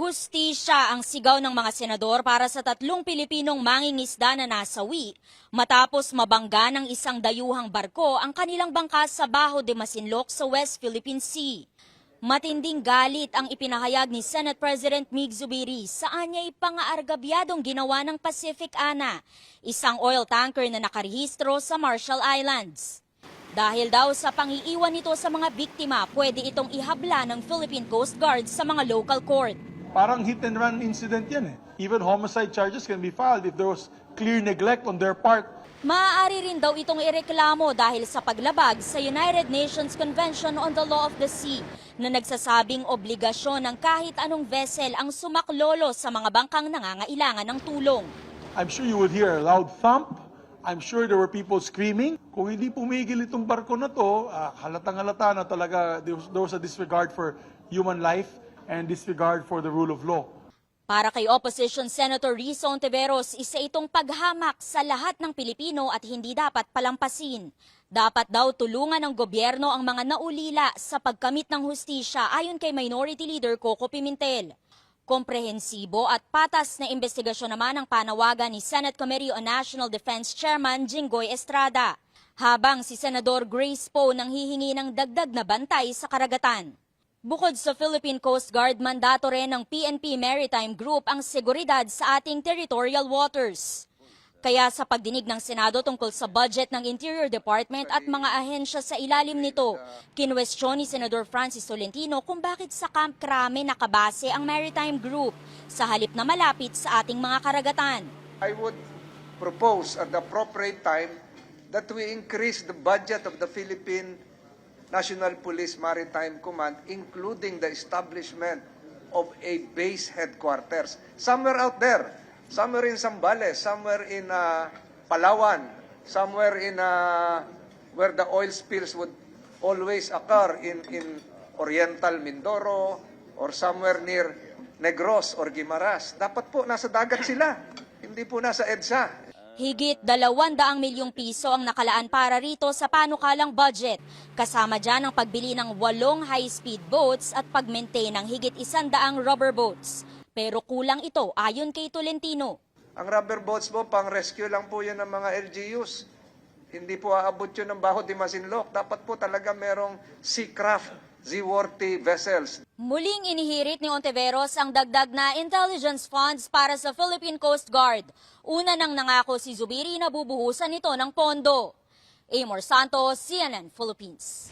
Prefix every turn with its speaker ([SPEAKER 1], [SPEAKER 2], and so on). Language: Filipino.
[SPEAKER 1] Hustisya ang sigaw ng mga senador para sa 3 Pilipinong mangingisda na nasawi matapos mabangga ng isang dayuhang barko ang kanilang bangka sa Bajo de Masinloc sa West Philippine Sea. Matinding galit ang ipinahayag ni Senate President Mig Zubiri saan niya ipangaargabyadong ginawa ng Pacific Ana, isang oil tanker na nakarehistro sa Marshall Islands. Dahil daw sa pangiiwan nito sa mga biktima, pwede itong ihabla ng Philippine Coast Guard sa mga local court.
[SPEAKER 2] Parang hit and run incident yan eh. Even homicide charges can be filed if there was clear neglect on their part.
[SPEAKER 1] Maaari rin daw itong ireklamo dahil sa paglabag sa United Nations Convention on the Law of the Sea na nagsasabing obligasyon ng kahit anong vessel ang sumaklolo sa mga bangkang nangangailangan ng tulong.
[SPEAKER 2] I'm sure you would hear a loud thump. I'm sure there were people screaming. Kung hindi pumigil itong barko na to, halatang-halata na talaga there was a disregard for human life and disregard for the rule of law.
[SPEAKER 1] Para kay Opposition Senator Rizzo Ontiveros, isa itong paghamak sa lahat ng Pilipino at hindi dapat palampasin. Dapat daw tulungan ng gobyerno ang mga naulila sa pagkamit ng hustisya ayon kay Minority Leader Coco Pimentel. Komprehensibo at patas na investigasyon naman ang panawagan ni Senate Committee on National Defense Chairman Jinggoy Estrada, habang si Senador Grace Poe nang hihingi ng dagdag na bantay sa karagatan. Bukod sa Philippine Coast Guard, mandato rin ng PNP Maritime Group ang seguridad sa ating territorial waters. Kaya sa pagdinig ng Senado tungkol sa budget ng Interior Department at mga ahensya sa ilalim nito, kinwestiyon ni Senador Francis Tolentino kung bakit sa Camp Crame nakabase ang Maritime Group sa halip na malapit sa ating mga karagatan.
[SPEAKER 3] I would propose at the appropriate time that we increase the budget of the Philippine National Police Maritime Command, including the establishment of a base headquarters. Somewhere out there, somewhere in Zambales, somewhere in Palawan, somewhere in where the oil spills would always occur in Oriental Mindoro or somewhere near Negros or Guimaras. Dapat po nasa dagat sila, hindi po nasa EDSA.
[SPEAKER 1] Higit 200 milyong piso ang nakalaan para rito sa panukalang budget. Kasama dyan ang pagbili ng 8 high-speed boats at pag-maintain ng higit 100 rubber boats. Pero kulang ito ayon kay Tolentino.
[SPEAKER 3] Ang rubber boats po, pang-rescue lang po yun ng mga LGUs. Hindi po aabot yun ng Bajo de Masinloc. Dapat po talaga merong seacraft, seaworthy vessels.
[SPEAKER 1] Muling inihirit ni Ontiveros ang dagdag na intelligence funds para sa Philippine Coast Guard. Una nang nangako si Zubiri na bubuhusan ito ng pondo. Amor Santos, CNN Philippines.